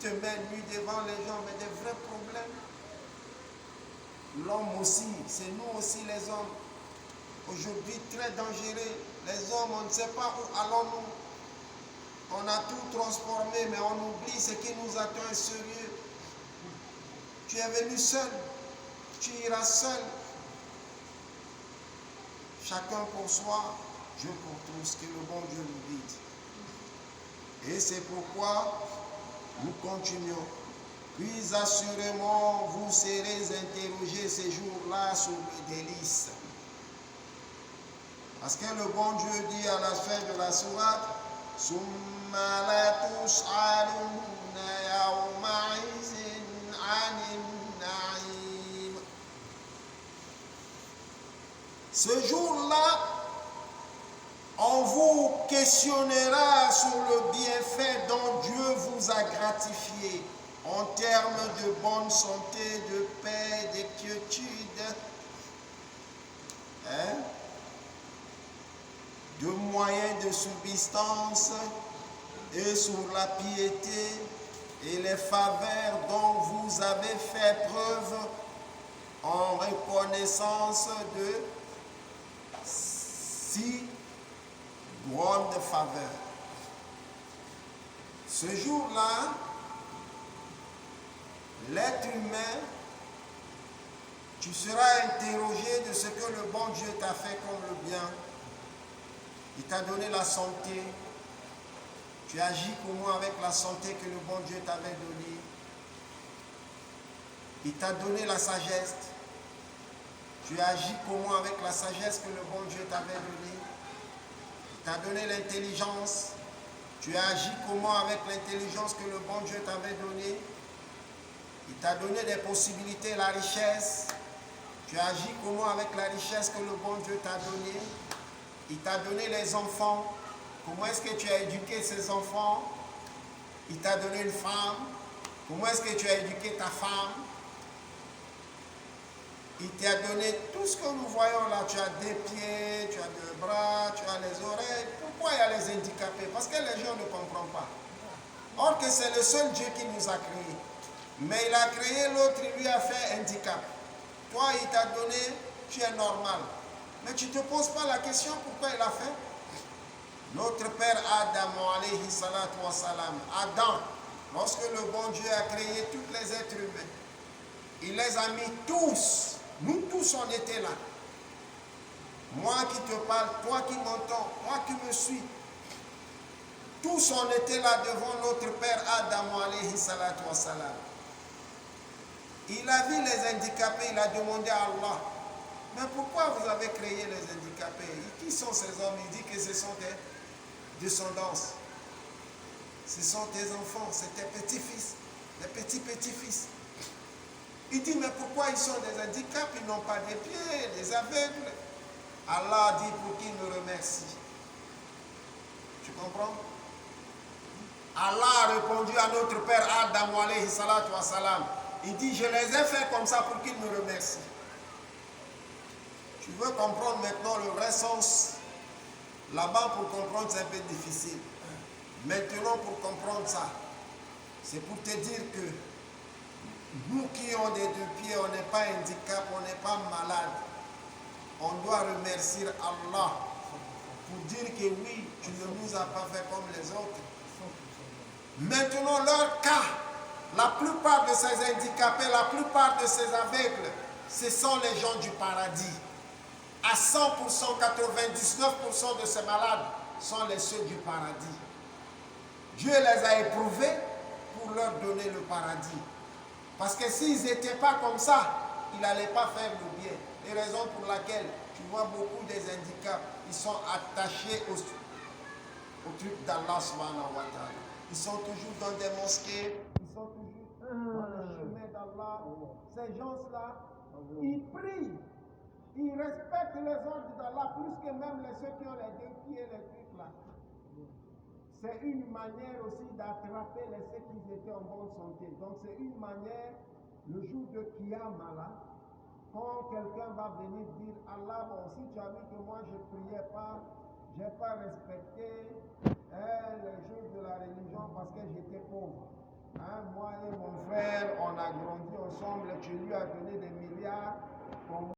te mets nu devant les gens avec des vrais problèmes. L'homme aussi, c'est nous aussi les hommes. Aujourd'hui, très dangereux. Les hommes, on ne sait pas où allons-nous. On a tout transformé, mais on oublie ce qui nous attend est sérieux. Tu es venu seul, tu iras seul. Chacun pour soi, Dieu pour tous, que le bon Dieu nous guide. Et c'est pourquoi nous continuons. Puis assurément, vous serez interrogés ces jours-là sur le délice. Parce que le bon Dieu dit à la fin de la sourate, Summa la tus'alunna yawma'izin 'anil na'im. Ce jour-là, on vous questionnera sur le bienfait dont Dieu vous a gratifié en termes de bonne santé, de paix, de quiétude, de moyens de subsistance et sur la piété et les faveurs dont vous avez fait preuve en reconnaissance de si grande faveur. Ce jour-là, l'être humain, tu seras interrogé de ce que le bon Dieu t'a fait comme le bien. Il t'a donné la santé. Tu agis comment avec la santé que le bon Dieu t'avait donnée? Il t'a donné la sagesse. Tu agis comment avec la sagesse que le bon Dieu t'avait donnée? Il t'a donné l'intelligence. Tu agis comment avec l'intelligence que le bon Dieu t'avait donnée? Il t'a donné des possibilités, la richesse. Tu agis comment avec la richesse que le bon Dieu t'a donnée? Il t'a donné les enfants. Comment est-ce que tu as éduqué ces enfants? Il t'a donné une femme. Comment est-ce que tu as éduqué ta femme? Il t'a donné tout ce que nous voyons là. Tu as des pieds, tu as des bras, tu as les oreilles. Pourquoi il y a les handicapés? Parce que les gens ne comprennent pas. Or que c'est le seul Dieu qui nous a créés. Mais il a créé l'autre, il lui a fait handicap. Toi, il t'a donné, tu es normal. Mais tu ne te poses pas la question pourquoi il a fait. Notre père Adam, alayhi salatu wa salam, Adam, lorsque le bon Dieu a créé tous les êtres humains, il les a mis tous, nous tous on était là. Moi qui te parle, toi qui m'entends, toi qui me suis, tous on était là devant notre père Adam, alayhi salatu wa salam. Il a vu les handicapés, il a demandé à Allah, mais pourquoi vous avez créé les handicapés? Qui sont ces hommes? Il dit que ce sont des descendants. Ce sont tes enfants, c'est tes petits-fils, des petits-petits-fils. Il dit, mais pourquoi ils sont des handicaps? Ils n'ont pas de pieds, des aveugles. Allah dit pour qu'ils me remercient. Tu comprends? Allah a répondu à notre père Adam, alayhi salatu wa salam. Il dit, je les ai fait comme ça pour qu'ils me remercient. Tu veux comprendre maintenant le vrai sens? Là-bas, pour comprendre, c'est un peu difficile. Maintenant, pour comprendre ça, c'est pour te dire que nous qui avons des deux pieds, on n'est pas handicap, on n'est pas malade. On doit remercier Allah pour dire que oui, tu ne nous as pas fait comme les autres. Maintenant, leur cas, la plupart de ces handicapés, la plupart de ces aveugles, ce sont les gens du paradis. À 100%, 99% de ces malades sont les ceux du paradis. Dieu les a éprouvés pour leur donner le paradis. Parce que s'ils n'étaient pas comme ça, ils n'allaient pas faire le bien. Les raisons pour lesquelles tu vois beaucoup des handicaps, ils sont attachés au truc d'Allah subhanahu wa ta'ala. Ils sont toujours dans des mosquées, ils sont toujours dans le chemin d'Allah. Ces gens-là, ils prient, ils respectent les ordres d'Allah plus que même ceux qui ont les deux pieds, les trucs là. C'est une manière aussi d'attraper ceux qui étaient en bonne santé. Donc c'est une manière, le jour de Kiyama là, quand quelqu'un va venir dire Allah, bon, si tu as vu que moi je ne priais pas, je n'ai pas respecté les jours de la religion parce que j'étais pauvre. Moi moi et mon frère, on a grandi ensemble, tu lui as donné des milliards.